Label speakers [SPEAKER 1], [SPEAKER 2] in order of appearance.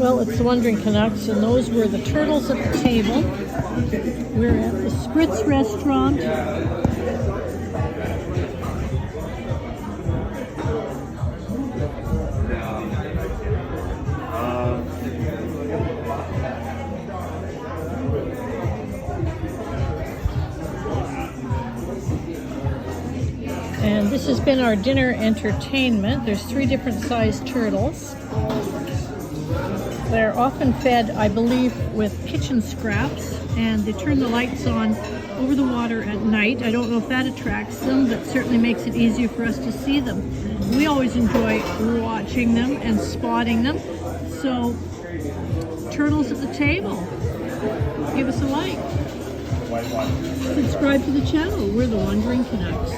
[SPEAKER 1] Well, it's the Wandering Canucks, and those were the turtles at the table. We're at the Spritz restaurant. And this has been our dinner entertainment. There's 3 different sized turtles. They're often fed, I believe, with kitchen scraps, and they turn the lights on over the water at night. I don't know if that attracts them, but certainly makes it easier for us to see them. We always enjoy watching them and spotting them. So, turtles at the table. Give us a like. Subscribe to the channel. We're the Wandering Canucks.